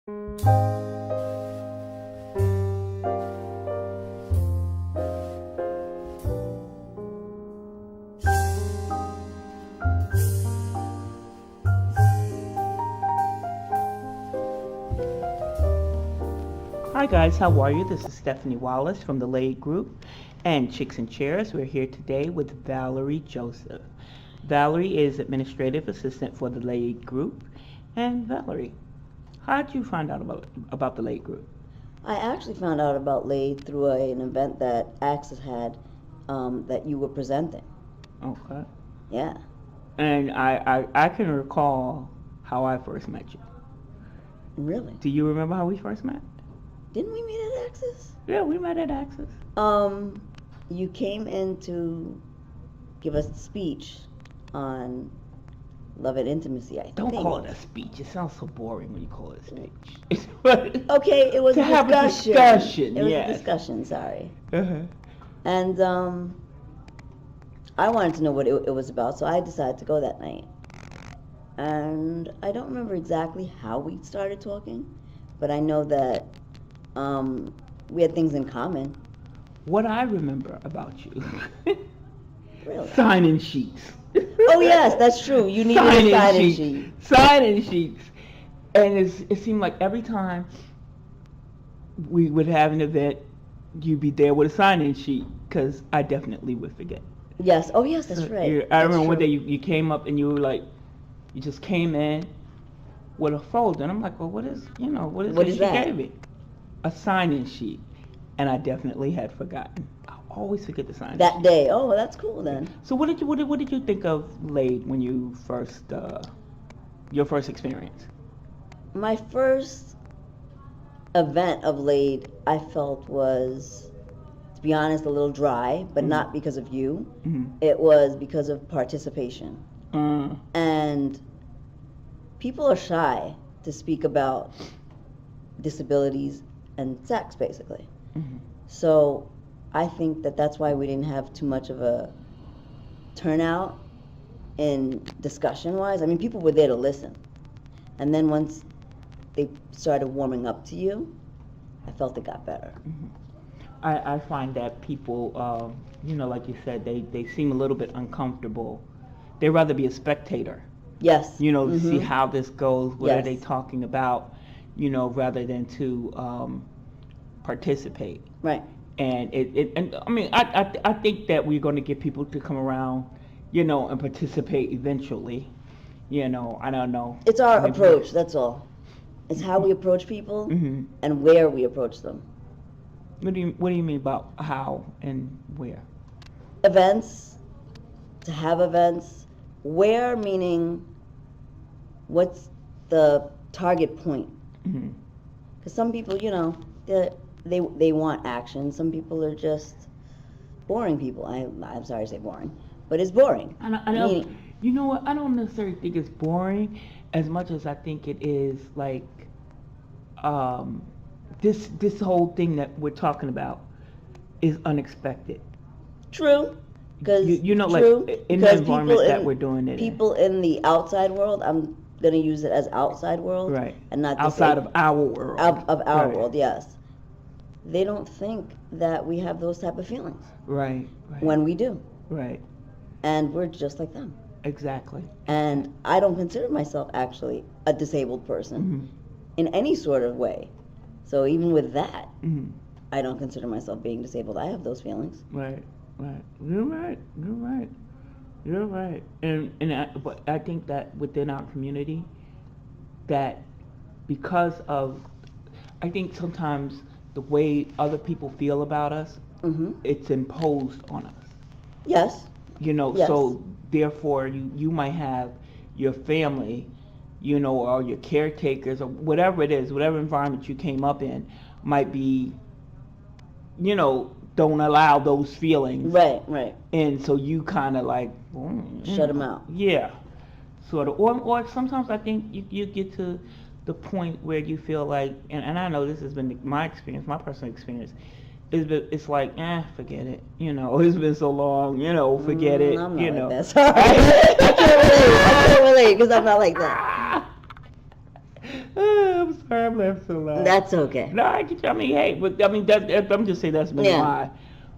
Hi guys, how are you? This is Stephanie Wallace from the L.A.I Group and Chicks and Chairs. We're here today with Valerie Joseph. Valerie is Administrative Assistant for the L.A.I Group. And Valerie, how did you find out about the L.A.I Group? I actually found out about L.A.I through an event that Access had that you were presenting. Okay. Yeah. And I can recall how I first met you. Really? Do you remember how we first met? Didn't we meet at Access? Yeah, we met at Access. You came in to give us a speech on love and intimacy, I think. Don't call it a speech. It sounds so boring when you call it a speech. Okay, it was to a have discussion. A discussion, It was yes. a discussion, sorry. Uh-huh. And I wanted to know what it was about, so I decided to go that night. And I don't remember exactly how we started talking, but I know that we had things in common. What I remember about you, Really? sign-in sheets. Oh yes, that's true. You needed a sign-in sheet. Sign-in sheets. And it seemed like every time we would have an event, you'd be there with a sign-in sheet, because I definitely would forget. Yes. Oh yes, that's right. I remember one day you came up and you were like, you just came in with a folder, and I'm like, well, what is What is she that? gave me? A sign-in sheet. And I definitely had forgotten. I always forget the sign-in That sheet. day. Oh, well, that's cool then. So what did you think of L.A.I when you first your first experience? My first event of L.A.I, I felt was, to be honest, a little dry, but not because of you. Mm-hmm. It was because of participation. And people are shy to speak about disabilities and sex, basically. Mm-hmm. So I think that that's why we didn't have too much of a turnout in discussion-wise. I mean, people were there to listen. And then once they started warming up to you, I felt it got better. Mm-hmm. I find that people, like you said, they seem a little bit uncomfortable. They'd rather be a spectator. Yes. To see how this goes, what are they Yes. talking about, rather than to participate. Right. And I think that we're going to get people to come around, and participate eventually. I don't know. It's our approach, that's all. It's how we approach people and where we approach them. What do you mean about how and where? Events, to have events. Where, meaning, what's the target point? Because some people, they want action. Some people are just boring people. I'm sorry to say boring, but it's boring. I know. You know what? I don't necessarily think it's boring as much as I think it is like this whole thing that we're talking about is unexpected. True. Because like in the environment that we're doing it people in the outside world, I'm gonna use it as outside world, right? And not outside of our world. Of our world, yes. They don't think that we have those type of feelings. Right. When we do. Right. And we're just like them. Exactly. And I don't consider myself actually a disabled person in any sort of way. So even with that, I don't consider myself being disabled. I have those feelings. Right. You're right. But I think that within our community, that because of, I think sometimes the way other people feel about us, it's imposed on us. Yes. Yes. So therefore you might have your family, or your caretakers or whatever it is, whatever environment you came up in might be, don't allow those feelings. Right. And so you kind of like shut them out. Yeah, sort of. Or sometimes I think you get to the point where you feel like, and I know this has been my experience, my personal experience. It's like, forget it. It's been so long. Forget it. I'm not like that. Sorry. I can't relate because I'm not like that. I'm sorry, I'm laughing so loud. That's okay. No, I get you. I mean, hey, but I mean, I'm just saying that's been Yeah.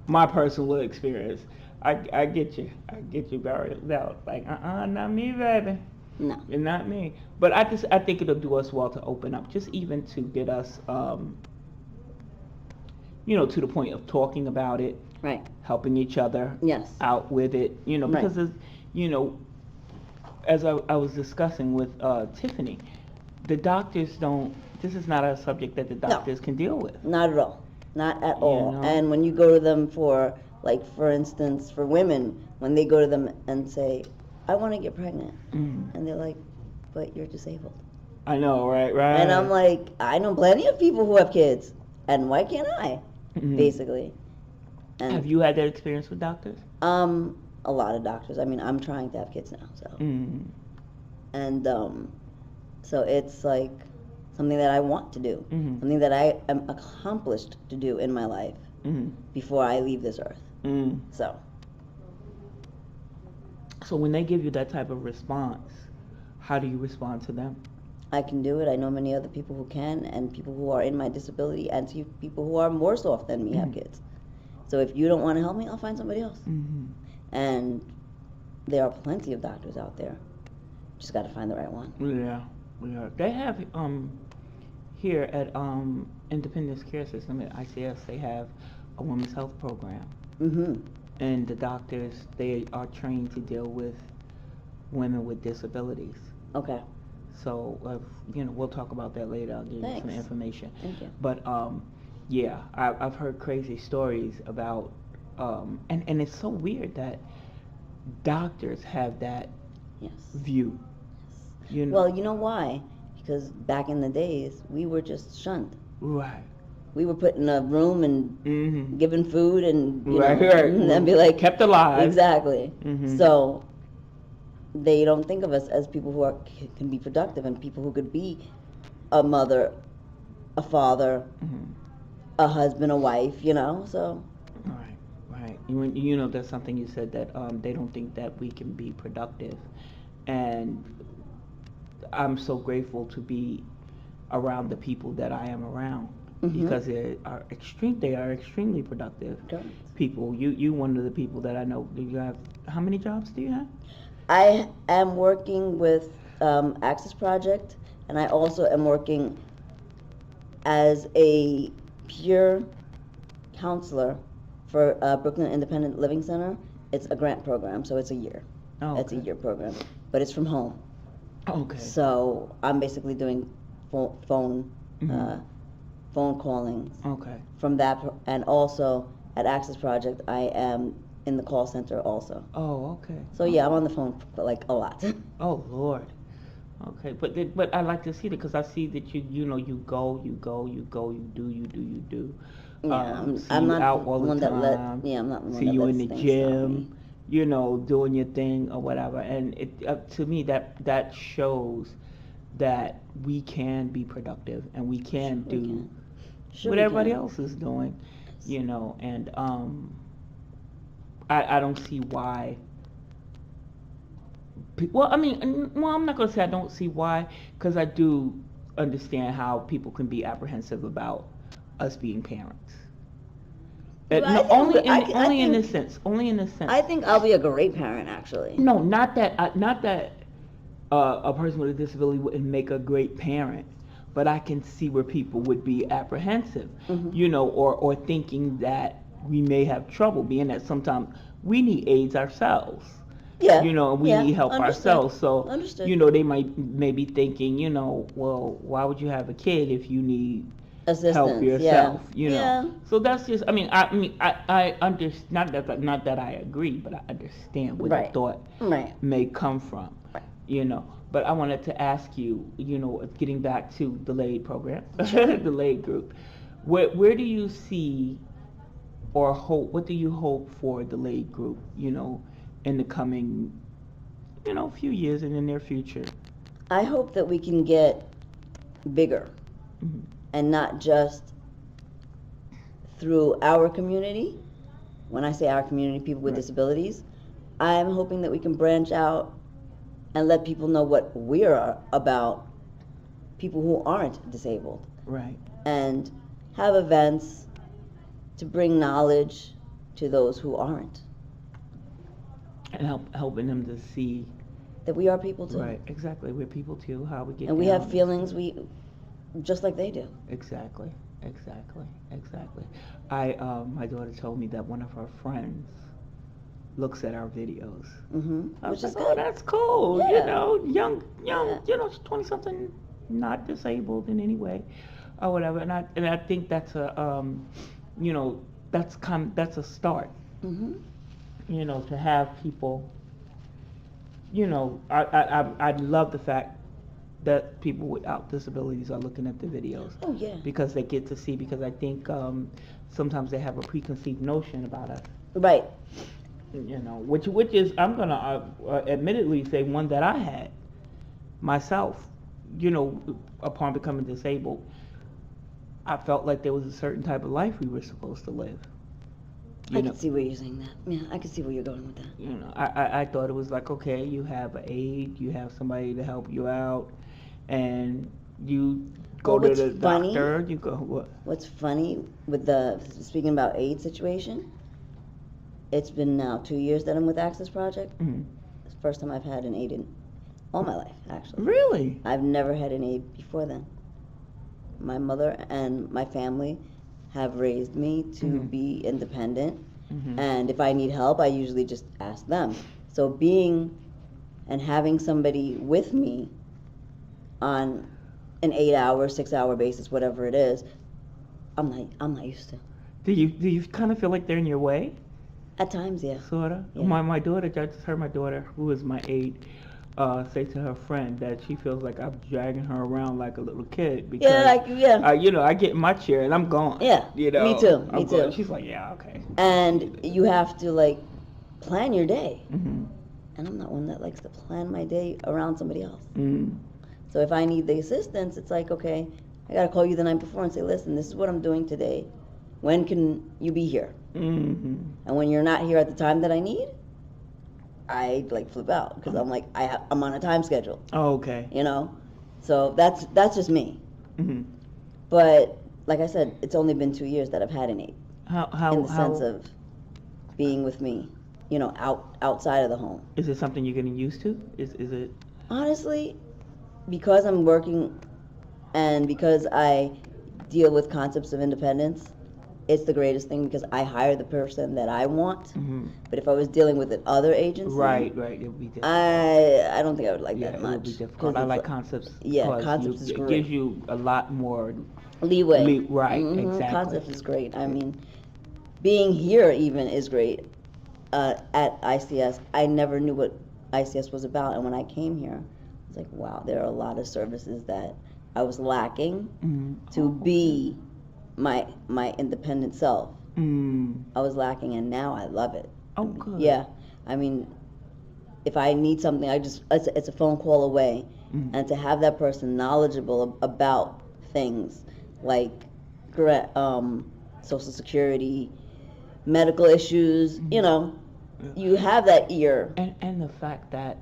my personal experience. I get you. I get you, Barry. No, like, not me, baby. No. And not me. But I think it'll do us well to open up, just even to get us, to the point of talking about it, Right. helping each other Yes. out with it, Right. because, you know, as I was discussing with Tiffany, the doctors don't, this is not a subject that the doctors can deal with. Not at all. Not at all. know? And when you go to them for, like, for instance, for women, when they go to them and say, I want to get pregnant, and they're like, but you're disabled. I know, right? And I'm like, I know plenty of people who have kids, and why can't I? Basically. And have you had that experience with doctors? a lot of doctors. I mean, I'm trying to have kids now, so. And so it's like something that I want to do, something that I am accomplished to do in my life before I leave this earth. So when they give you that type of response, how do you respond to them? I can do it. I know many other people who can, and people who are in my disability, and people who are worse off than me have kids. So if you don't want to help me, I'll find somebody else. And there are plenty of doctors out there. Just got to find the right one. Yeah. They have here at Independence Care System at ICS, they have a women's health program. And the doctors, they are trained to deal with women with disabilities. Okay. So, we'll talk about that later. I'll give you some information. Thank you. But, yeah, I've heard crazy stories about, and it's so weird that doctors have that view. Well, you know why? Because back in the days, we were just shunned. Right. We were put in a room and given food and, right. and then be like... Kept alive. Exactly. So they don't think of us as people who can be productive and people who could be a mother, a father, a husband, a wife, so... Right. That's something you said, that they don't think that we can be productive. And I'm so grateful to be around the people that I am around, because they are extremely productive people. You one of the people that I know. Do you have, how many jobs do you have? I am working with Access Project, and I also am working as a peer counselor for Brooklyn Independent Living Center. It's a grant program, so it's a year. It's a year program, but it's from home. Okay. So I'm basically doing phone callings. Okay. From that, and also at Access Project, I am in the call center also. Oh, okay. So yeah, I'm on the phone like a lot. Oh Lord. Okay, but I like to see that, because I see that you go, you do. Yeah, See I'm you not out the all one the that let. time. Yeah, I'm not the one See that you lets in the things stop me. gym, doing your thing or whatever. And it to me that shows that we can be productive and we can do what everybody else is doing, and I don't see why. I'm not going to say I don't see why, because I do understand how people can be apprehensive about us being parents. Only in this sense. I think I'll be a great parent, actually. No, not that a person with a disability wouldn't make a great parent, but I can see where people would be apprehensive, or thinking that we may have trouble, being that sometimes we need aids ourselves. Yeah. And we need help ourselves. So, Understood. they may be thinking, well, why would you have a kid if you need assistance, help yourself? Yeah. So that's just, I understand, not that I agree, but I understand where the thought may come from. Right. But I wanted to ask you, getting back to the L.A.I program, the L.A.I group, where do you see or hope? What do you hope for the L.A.I group? In the coming, few years in the near future. I hope that we can get bigger, and not just through our community. When I say our community, people with disabilities, I'm hoping that we can branch out and let people know what we're about people who aren't disabled, Right. and have events to bring knowledge to those who aren't. And helping them to see. That we are people too. Right. Exactly. We're people too. How we get. And we down have feelings just like they do. Exactly. Exactly. Exactly. My daughter told me that one of her friends looks at our videos. I Which was is like, oh, good. that's cool. Yeah. You know, young, Yeah. you know, she's 20 something, not disabled in any way, or whatever. And I think that's you know, that's a start. You know, to have people. You know, I love the fact that people without disabilities are looking at the videos. Oh yeah. Because they get to see. Because I think sometimes they have a preconceived notion about us. Right. You know, which is, I'm gonna admittedly say, one that I had myself. You know, upon becoming disabled, I felt like there was a certain type of life we were supposed to live. I can see where you're saying that. Yeah, I can see where you're going with that. You know, I thought it was like, okay, you have an aide, you have somebody to help you out, and you go to the doctor. You go what? What's funny with speaking about aid situation? It's been now 2 years that I'm with Access Project. It's the first time I've had an aide in all my life, actually. Really? I've never had an aide before then. My mother and my family have raised me to be independent, and if I need help, I usually just ask them. So being and having somebody with me on an 8-hour, 6-hour basis, whatever it is, I'm not used to. Do you kind of feel like they're in your way? At times, yeah. Sorta. Yeah. My daughter, I just heard my daughter, who is my aide, say to her friend that she feels like I'm dragging her around like a little kid because you know, I get in my chair and I'm gone. Yeah. You know. Me too. Me too. She's like, yeah, okay. And you have to like plan your day. And I'm not one that likes to plan my day around somebody else. So if I need the assistance, it's like, okay, I gotta call you the night before and say, listen, this is what I'm doing today. When can you be here? And when you're not here at the time that I need, I like flip out because I'm like I'm on a time schedule. Oh, okay. You know, so that's just me. But like I said, it's only been 2 years that I've had an aide. In the sense of being with me, you know, outside of the home. Is it something you're getting used to? Is it? Honestly, because I'm working and because I deal with concepts of independence, it's the greatest thing because I hire the person that I want. But if I was dealing with another agency, right, it would be difficult. I don't think I would like that much. It would be difficult. I like concepts. Yeah, concepts is great. It gives you a lot more leeway. Right, exactly. Concepts is great. I mean, being here even is great. At ICS, I never knew what ICS was about, and when I came here, I was like, wow, there are a lot of services that I was lacking to be my independent self. I was lacking, and now I love it. Oh, good. Yeah, I mean, if I need something, it's a phone call away, and to have that person knowledgeable about things like Social Security, medical issues, you know, you have that ear. And the fact that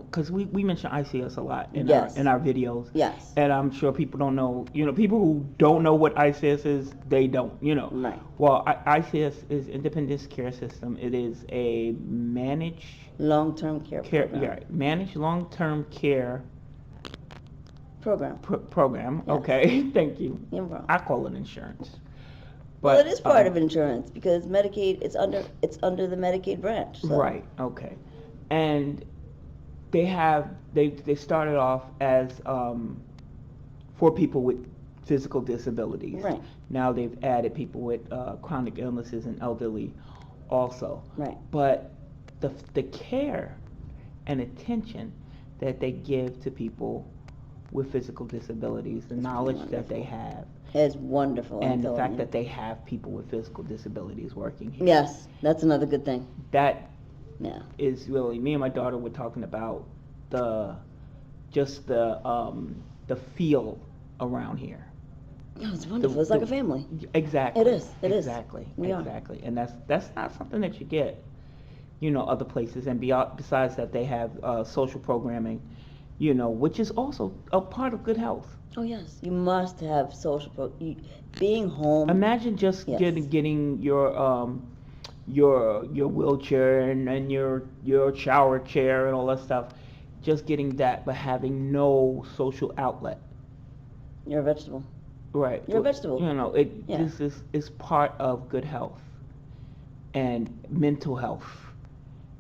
because we mention ICS a lot in Yes. our videos. Yes. And I'm sure people don't know, you know, people who don't know what ICS is, they don't, you know. Right. Well, ICS is Independence Care System. It is a managed long-term care program. Yeah, managed long-term care program. Program. Yes. Okay, thank you. You're wrong. I call it insurance. Well, it is part of insurance because Medicaid, it's under the Medicaid branch. So. Right. Okay. And they started off as for people with physical disabilities. Right. Now they've added people with chronic illnesses and elderly also. Right. But the care and attention that they give to people with physical disabilities, the knowledge that they have. It's wonderful. And the fact that they have people with physical disabilities working here. Yes, that's another good thing. That is really, me and my daughter were talking about the feel around here. Oh, it's wonderful. It's like a family. Exactly. It is. It is. Exactly. We exactly. And that's not something that you get, you know, other places. And besides that, they have social programming, which is also a part of good health. Oh yes, you must have being home. Imagine just Yes. getting your wheelchair and your shower chair and all that stuff, just getting that, but having no social outlet. You're a vegetable. Right. You're a vegetable. Yeah. This is part of good health and mental health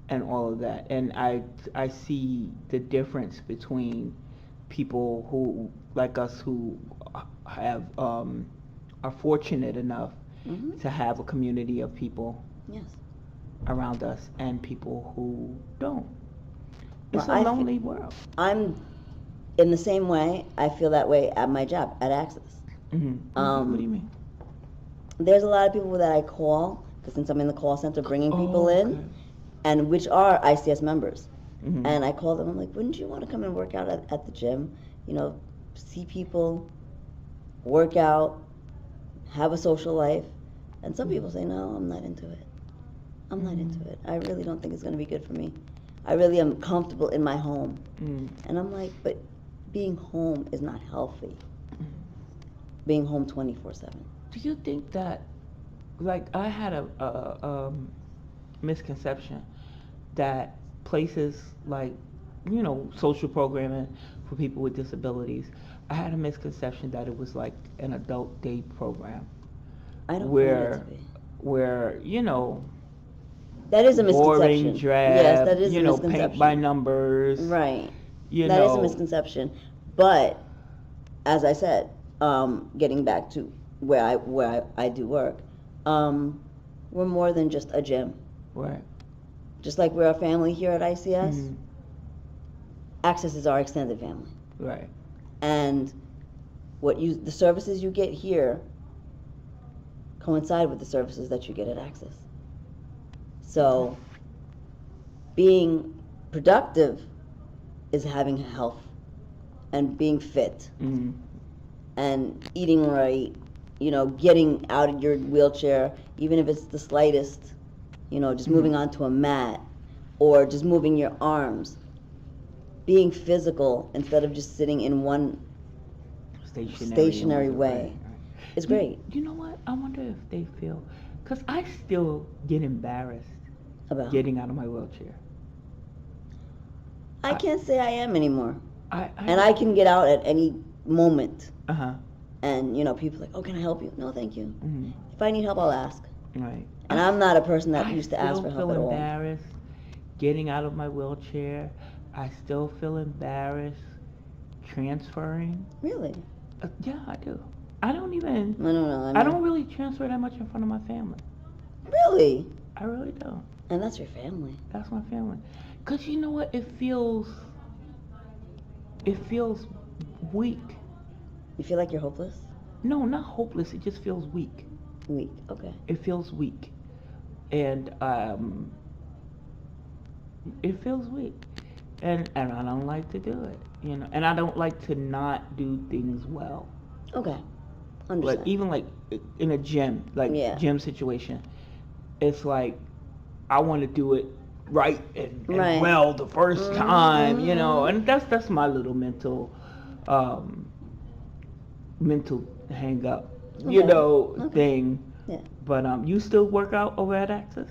and all of that. And I see the difference between people who like us who have are fortunate enough Mm-hmm. to have a community of people Yes. around us and people who don't. It's Well, a lonely world. I'm in the same way. I feel that way at my job at Access. What do you mean? There's a lot of people that I call because since I'm in the call center bringing people okay. in, and which are ICS members, Mhm. and I call them. I'm like, wouldn't you want to come and work out at the gym? See people, work out, have a social life. And some people say, no, I'm not into it. I'm not into it. I really don't think it's going to be good for me. I really am comfortable in my home. And I'm like, but being home is not healthy. Being home 24/7. Do you think that, like, I had a misconception that places like, social programming for people with disabilities, I had a misconception that it was like an adult day program I don't where, find it to be. where, That is a misconception. boring, drab, Yes, that is a misconception. paint by numbers. Right. You That is a know, misconception. But as I said, getting back to where I do work, we're more than just a gym. right. Just like we're a family here at ICS, Mhm. Access is our extended family. Right. And the services you get here coincide with the services that you get at Access. So being productive is having health and being fit Mhm. and eating right, getting out of your wheelchair, even if it's the slightest, just moving onto a mat or just moving your arms. Being physical instead of just sitting in one stationary way. Right. It's great. You know what? I wonder if they feel, because I still get embarrassed About getting out of my wheelchair. I can't say I am anymore. I And I can get out at any moment. Uh-huh. And, people are like, oh, can I help you? No, thank you. Mhm. If I need help, I'll ask. Right. And I'm not a person that I used to ask for still help feel at all. embarrassed getting out of my wheelchair. I still feel embarrassed transferring. Really? Yeah, I do. I don't even. No. I don't really transfer that much in front of my family. Really? I really don't. And that's your family. That's my family. Cause you know what? It feels weak. You feel like you're hopeless? No, not hopeless. It just feels weak. Weak. Okay. It feels weak, and it feels weak, and I don't like to do it. And I don't like to not do things well. Okay. Like Understand. even like in a gym, like Yeah. gym situation, it's like I want to do it right and Right. well the first time, Mhm. and that's my little mental hang up, Okay. thing. Yeah. But you still work out over at Access?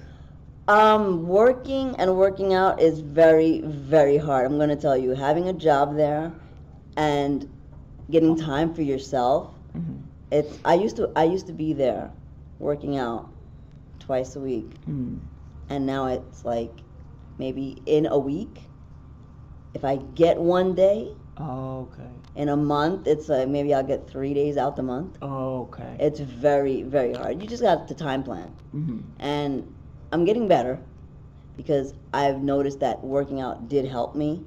Working and working out is very, very hard. I'm going to tell you, having a job there and getting time for yourself. Mm-hmm. I used to be there working out twice a week. Mm-hmm. And now it's like maybe in a week. If I get one day, Oh, okay. in a month, it's like maybe I'll get 3 days out the month. Oh, okay. It's very, very hard. You just got to time plan. Mm-hmm. And I'm getting better because I've noticed that working out did help me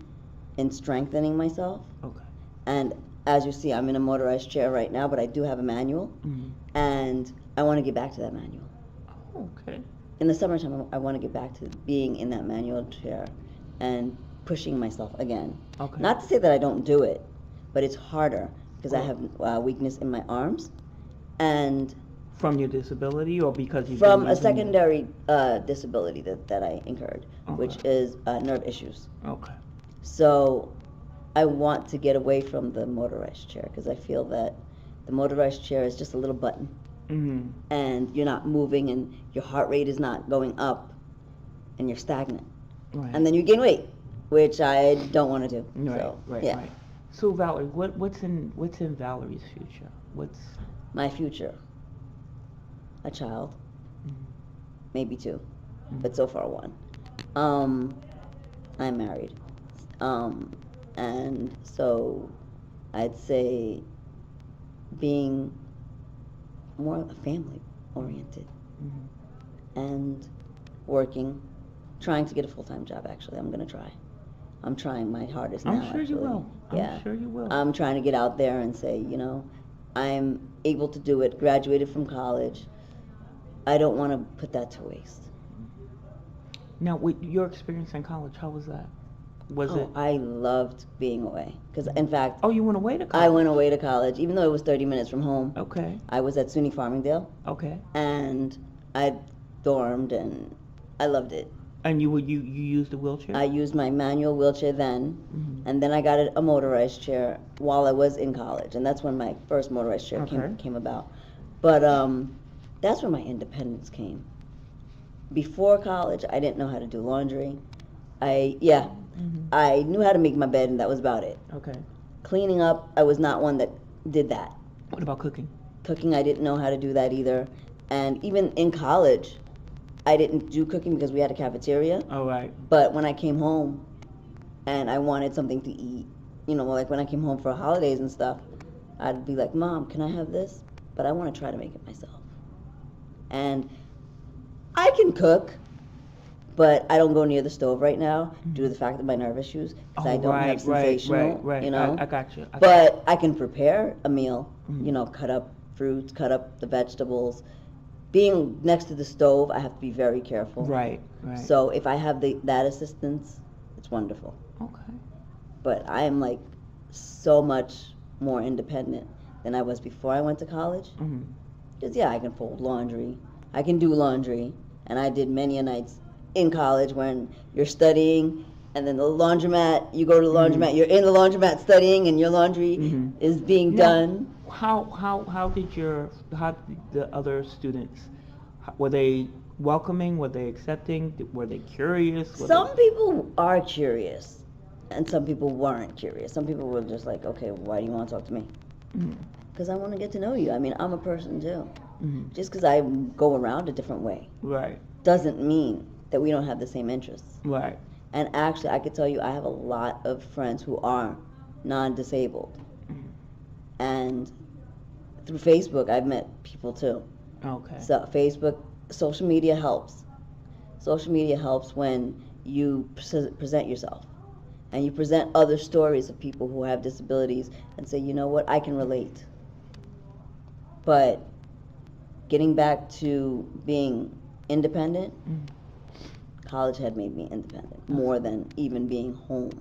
in strengthening myself. Okay. And as you see, I'm in a motorized chair right now, but I do have a manual. Mm-hmm. And I want to get back to that manual. Oh, okay. In the summertime, I want to get back to being in that manual chair and pushing myself again. Okay. Not to say that I don't do it, but it's harder because I have weakness in my arms. And From your disability or because you've from been a using secondary disability that I incurred, Okay. which is nerve issues. Okay. So I want to get away from the motorized chair because I feel that the motorized chair is just a little button, and you're not moving, and your heart rate is not going up, and you're stagnant, and then you gain weight, which I don't want to do. Right. So Valerie, what's in Valerie's future? What's my future? A child, maybe two, but so far one. I'm married, and so I'd say being more family oriented and working, trying to get a full-time job. Actually, I'm gonna try. I'm trying my hardest now. I'm sure you will. Yeah. I'm sure you will. I'm trying to get out there and say, I'm able to do it. Graduated from college. I don't want to put that to waste. Now, with your experience in college, how was that? Was it? I loved being away. Because, in fact... Oh, you went away to college? I went away to college, even though it was 30 minutes from home. Okay. I was at SUNY Farmingdale. Okay. And I dormed, and I loved it. And you used a wheelchair? I used my manual wheelchair then, and then I got a motorized chair while I was in college, and that's when my first motorized chair came about. But that's when my independence came. Before college, I didn't know how to do laundry. I knew how to make my bed, and that was about it. Okay. Cleaning up, I was not one that did that. What about cooking? Cooking, I didn't know how to do that either. And even in college, I didn't do cooking because we had a cafeteria. Oh, right. But when I came home and I wanted something to eat, like when I came home for holidays and stuff, I'd be like, Mom, can I have this? But I want to try to make it myself. And I can cook, but I don't go near the stove right now due to the fact of my nerve issues because I don't have sensational, right. I got you. But I can prepare a meal, cut up fruits, cut up the vegetables. Being next to the stove, I have to be very careful. Right. So if I have that assistance, it's wonderful. Okay. But I am like so much more independent than I was before I went to college. Because I can fold laundry, I can do laundry, and I did many a nights in college when you're studying, and then the laundromat, you go to the laundromat, you're in the laundromat studying, and your laundry is being done. How did the other students, were they welcoming? Were they accepting? Were they curious? Some people are curious, and some people weren't curious. Some people were just like, okay, why do you want to talk to me? Because I want to get to know you. I mean, I'm a person too. Just because I go around a different way, doesn't mean that we don't have the same interests. Right. And actually, I could tell you, I have a lot of friends who are non-disabled. And through Facebook, I've met people too. Okay. So Facebook, social media helps. Social media helps when you present yourself. And you present other stories of people who have disabilities and say, you know what, I can relate. But getting back to being independent, college had made me independent more than even being home.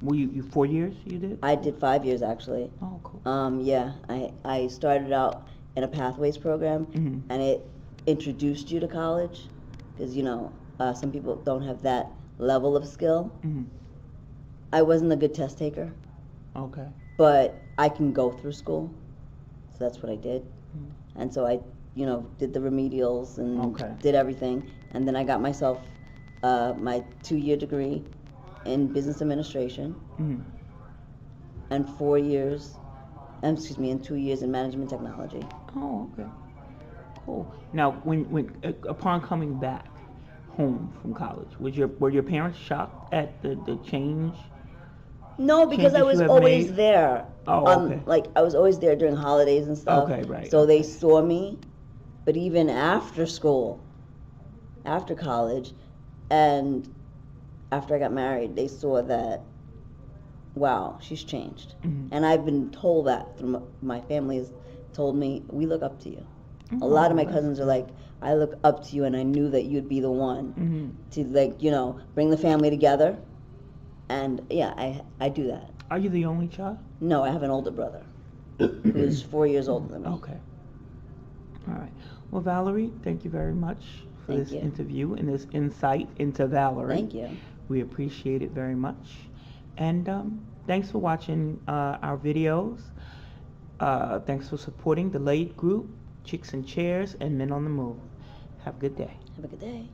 Were you 4 years you did? I did 5 years actually. Oh, cool. I started out in a pathways program, and it introduced you to college because some people don't have that level of skill. I wasn't a good test taker. Okay. But I can go through school, so that's what I did. And so I, did the remedials and did everything, and then I got myself my 2-year degree in business administration, and 2 years in management technology. Oh, okay. Cool. Now, when upon coming back home from college, were your parents shocked at the change? No, because I was always made? there. Oh, okay. I was always there during holidays and stuff. Okay, right. So they saw me, but even after school, after college, and after I got married, they saw that, wow, she's changed. And I've been told that through my family has told me, we look up to you. A lot of my cousins are like, I look up to you, and I knew that you'd be the one to bring the family together. And I do that. Are you the only child? No, I have an older brother who's 4 years older than me. Okay. All right. Well, Valerie, thank you very much for this interview and this insight into Valerie. Thank you. We appreciate it very much. And Thanks for watching our videos. Thanks for supporting the L.A.I group, Chicks and Chairs, and Men on the Move. Have a good day. Have a good day.